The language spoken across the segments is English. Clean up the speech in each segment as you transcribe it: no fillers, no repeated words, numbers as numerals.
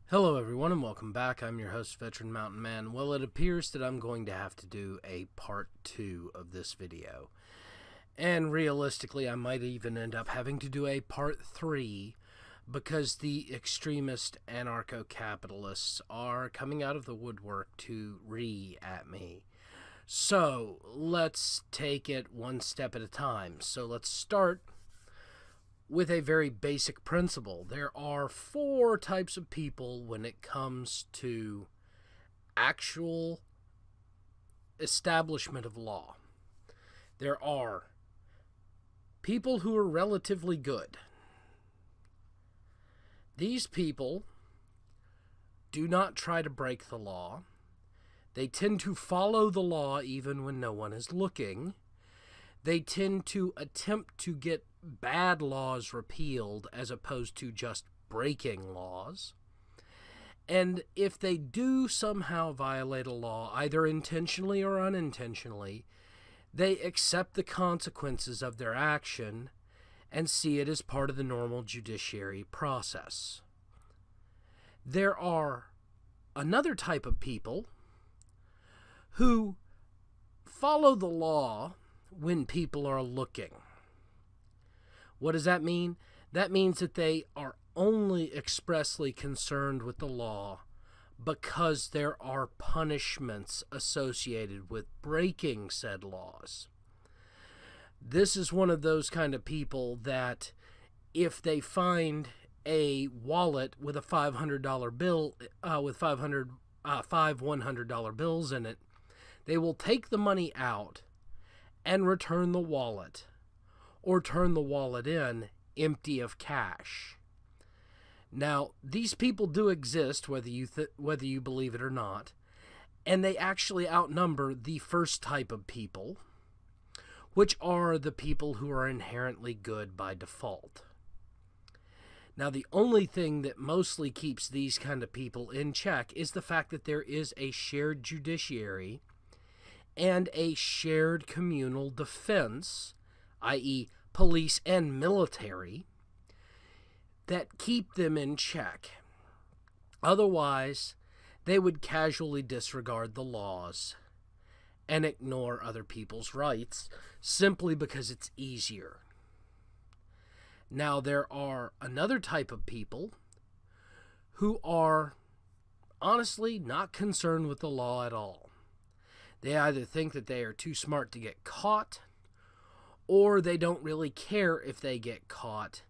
Hello everyone and welcome back. I'm your host, Veteran Mountain Man. Well, it appears that I'm going to have to do a part 2 of this video. And realistically, I might even end up having to do a part 3 because the extremist anarcho-capitalists are coming out of the woodwork to at me. So, let's take it one step at a time. So let's start with a very basic principle. There are 4 types of people when it comes to actual establishment of law. There are people who are relatively good. These people do not try to break the law. They tend to follow the law even when no one is looking. They tend to attempt to get bad laws repealed as opposed to just breaking laws. And if they do somehow violate a law, either intentionally or unintentionally, they accept the consequences of their action and see it as part of the normal judiciary process. There are another type of people who follow the law when people are looking. What does that mean? That means that they are only expressly concerned with the law because there are punishments associated with breaking said laws. This is one of those kind of people that if they find a wallet with a $500 bill, with five $100 bills in it, they will take the money out and return the wallet, or turn the wallet in empty of cash. Now, these people do exist, whether you believe it or not, and they actually outnumber the first type of people, which are the people who are inherently good by default. Now, the only thing that mostly keeps these kind of people in check is the fact that there is a shared judiciary and a shared communal defense, i.e., police and military, that keep them in check. Otherwise, they would casually disregard the laws and ignore other people's rights simply because it's easier. Now, there are another type of people who are honestly not concerned with the law at all. They either think that they are too smart to get caught, or they don't really care if they get caught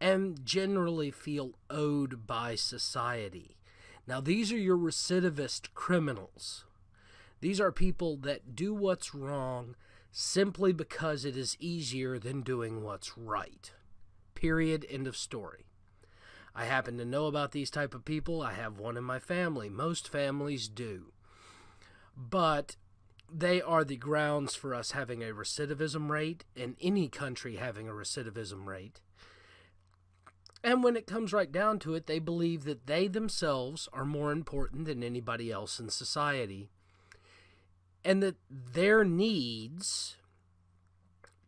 and generally feel owed by society. Now, these are your recidivist criminals. These are people that do what's wrong simply because it is easier than doing what's right. Period. End of story. I happen to know about these type of people. I have one in my family. Most families do. But they are the grounds for us having a recidivism rate, and any country having a recidivism rate. And when it comes right down to it, they believe that they themselves are more important than anybody else in society, and that their needs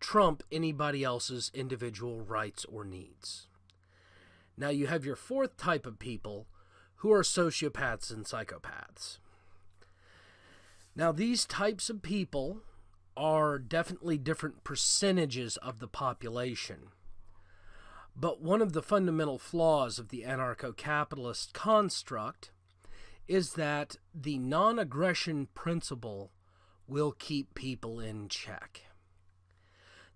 trump anybody else's individual rights or needs. Now, you have your 4th type of people who are sociopaths and psychopaths. Now, these types of people are definitely different percentages of the population. But one of the fundamental flaws of the anarcho-capitalist construct is that the non-aggression principle will keep people in check.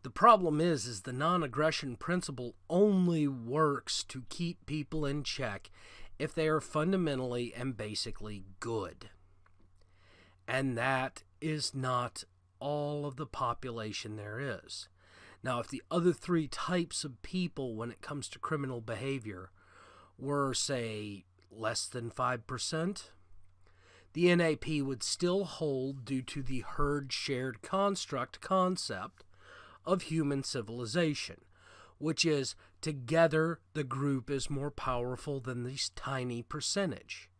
The problem is the non-aggression principle only works to keep people in check if they are fundamentally and basically good. And that is not all of the population there is. Now, if the other 3 types of people when it comes to criminal behavior were, say, less than 5%, the NAP would still hold due to the herd shared construct concept of human civilization, which is together the group is more powerful than this tiny percentage.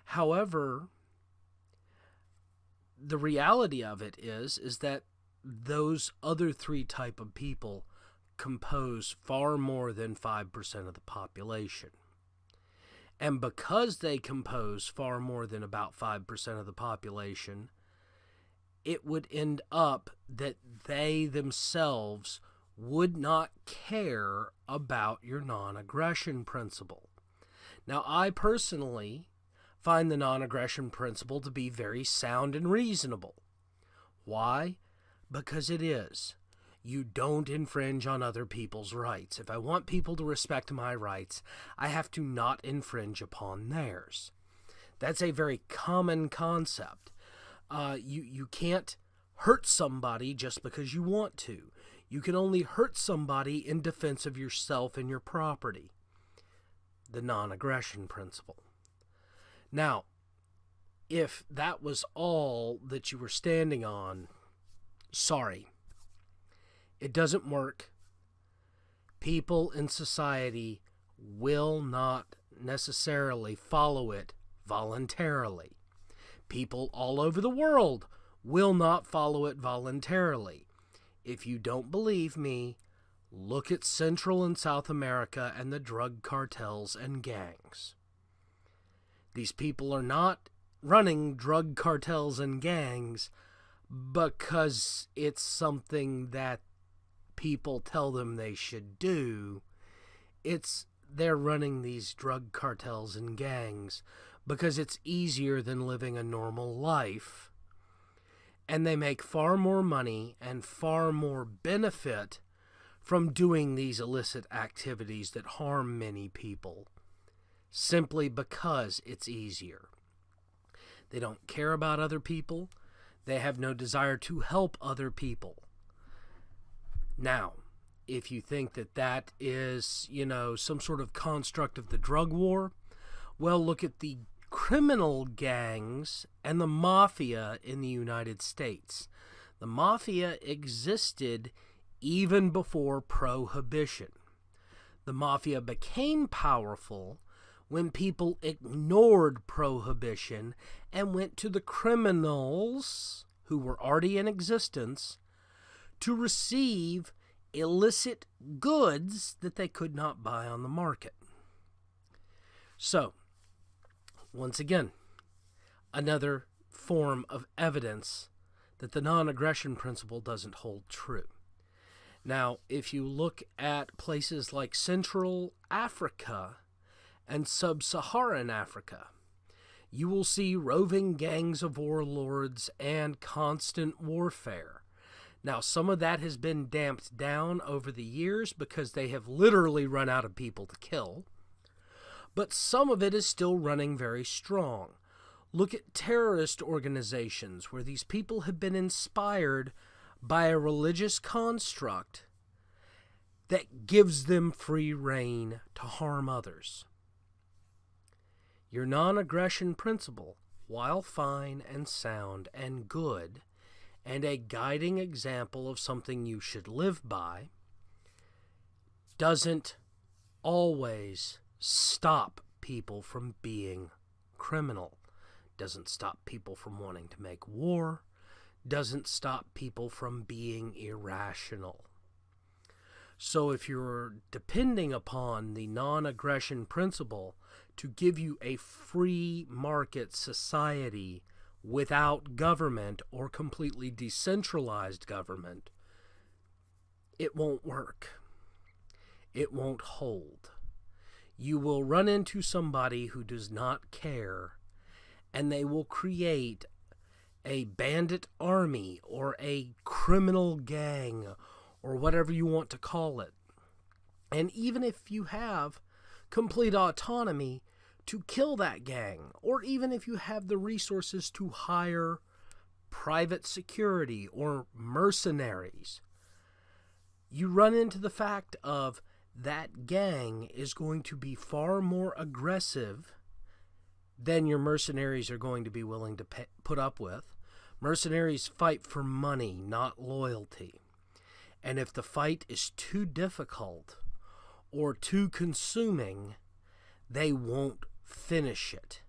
However, the reality of it is that those other 3 type of people compose far more than 5% of the population. And because they compose far more than about 5% of the population, it would end up that they themselves would not care about your non-aggression principle. Now, I personally find the non-aggression principle to be very sound and reasonable. Why? Because it is. You don't infringe on other people's rights. If I want people to respect my rights, I have to not infringe upon theirs. That's a very common concept. You can't hurt somebody just because you want to. You can only hurt somebody in defense of yourself and your property. The non-aggression principle. Now, if that was all that you were standing on, sorry. It doesn't work. People in society will not necessarily follow it voluntarily. People all over the world will not follow it voluntarily. If you don't believe me, look at Central and South America and the drug cartels and gangs. These people are not running drug cartels and gangs because it's something that people tell them they should do. They're running these drug cartels and gangs because it's easier than living a normal life, and they make far more money and far more benefit from doing these illicit activities that harm many people simply because it's easier. They don't care about other people. They have no desire to help other people. Now, if you think that that is, some sort of construct of the drug war, well, look at the criminal gangs and the mafia in the United States. The mafia existed even before Prohibition. The mafia became powerful when people ignored Prohibition and went to the criminals, who were already in existence, to receive illicit goods that they could not buy on the market. So, once again, another form of evidence that the non-aggression principle doesn't hold true. Now, if you look at places like Central Africa and Sub-Saharan Africa, you will see roving gangs of warlords and constant warfare. Now, some of that has been damped down over the years because they have literally run out of people to kill, but some of it is still running very strong. Look at terrorist organizations where these people have been inspired by a religious construct that gives them free rein to harm others. Your non-aggression principle, while fine and sound and good, and a guiding example of something you should live by, doesn't always stop people from being criminal, doesn't stop people from wanting to make war, doesn't stop people from being irrational. So if you're depending upon the non-aggression principle to give you a free market society without government or completely decentralized government, it won't work. It won't hold. You will run into somebody who does not care, and they will create a bandit army or a criminal gang or whatever you want to call it. And even if you have complete autonomy to kill that gang, or even if you have the resources to hire private security or mercenaries, you run into the fact of that gang is going to be far more aggressive than your mercenaries are going to be willing to put up with. Mercenaries fight for money, not loyalty. And if the fight is too difficult or too consuming, they won't finish it.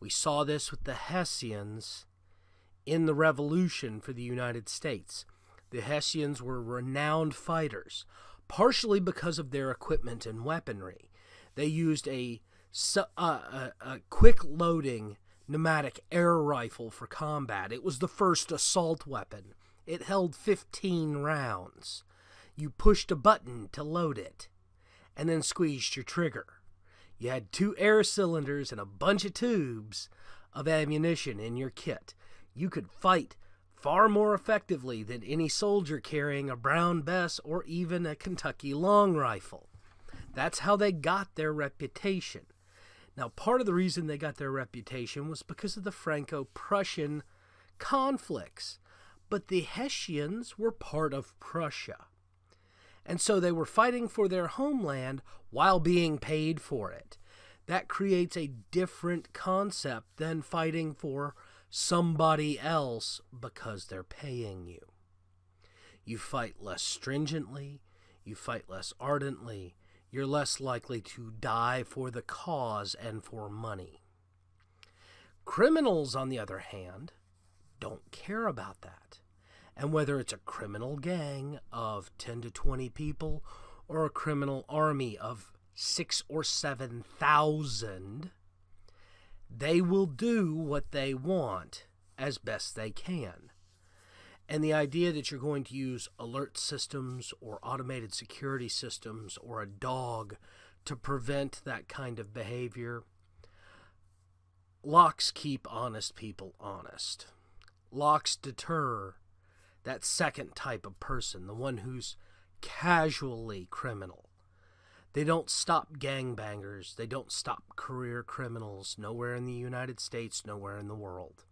We saw this with the Hessians in the Revolution for the United States. The Hessians were renowned fighters, partially because of their equipment and weaponry. They used a a quick loading pneumatic air rifle for combat. It was the first assault weapon. It held 15 rounds. You pushed a button to load it, and then squeezed your trigger. You had 2 air cylinders and a bunch of tubes of ammunition in your kit. You could fight far more effectively than any soldier carrying a Brown Bess or even a Kentucky long rifle. That's how they got their reputation. Now, part of the reason they got their reputation was because of the Franco-Prussian conflicts. But the Hessians were part of Prussia. And so they were fighting for their homeland while being paid for it. That creates a different concept than fighting for somebody else because they're paying you. You fight less stringently, you fight less ardently, you're less likely to die for the cause and for money. Criminals, on the other hand, don't care about that. And whether it's a criminal gang of 10 to 20 people or a criminal army of 6,000 or 7,000, they will do what they want as best they can. And the idea that you're going to use alert systems or automated security systems or a dog to prevent that kind of behavior, locks keep honest people honest. Locks deter that second type of person, the one who's casually criminal. They don't stop gangbangers. They don't stop career criminals, nowhere in the United States, nowhere in the world.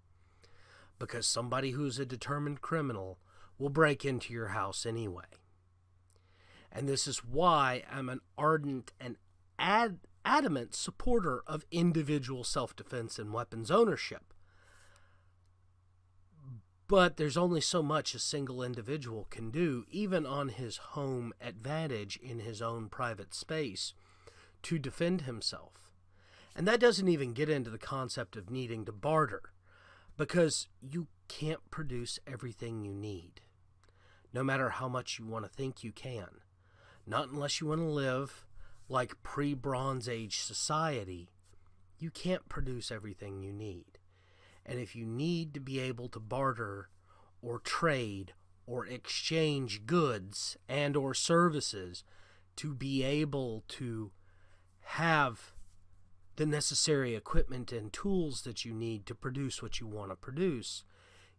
Because somebody who's a determined criminal will break into your house anyway. And this is why I'm an ardent and adamant supporter of individual self-defense and weapons ownership. But there's only so much a single individual can do, even on his home advantage in his own private space, to defend himself. And that doesn't even get into the concept of needing to barter, because you can't produce everything you need, no matter how much you want to think you can. Not unless you want to live like pre-Bronze Age society. You can't produce everything you need. And if you need to be able to barter or trade or exchange goods and or services to be able to have the necessary equipment and tools that you need to produce what you want to produce,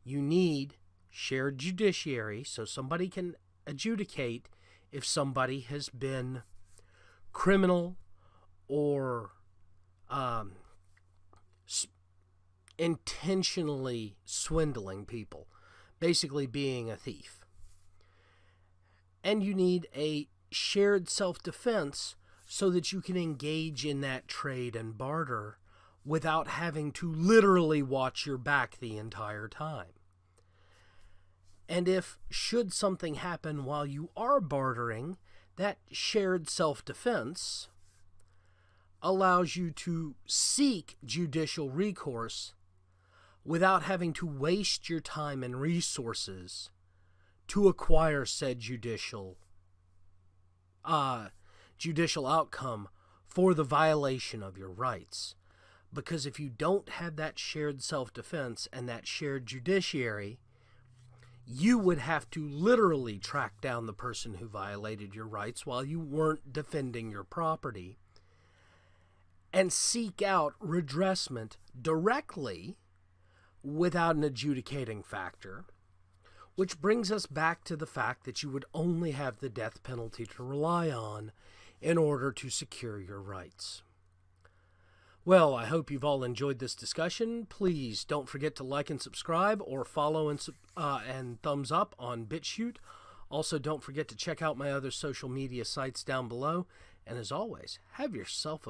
you need shared judiciary so somebody can adjudicate if somebody has been criminal or intentionally swindling people, basically being a thief. And you need a shared self-defense so that you can engage in that trade and barter without having to literally watch your back the entire time. And if, should something happen while you are bartering, that shared self-defense allows you to seek judicial recourse without having to waste your time and resources to acquire said judicial outcome for the violation of your rights. Because if you don't have that shared self-defense and that shared judiciary, you would have to literally track down the person who violated your rights while you weren't defending your property and seek out redressment directly without an adjudicating factor, which brings us back to the fact that you would only have the death penalty to rely on in order to secure your rights. Well, I hope you've all enjoyed this discussion. Please don't forget to like and subscribe or follow and thumbs up on BitChute. Also, don't forget to check out my other social media sites down below. And as always, have yourself a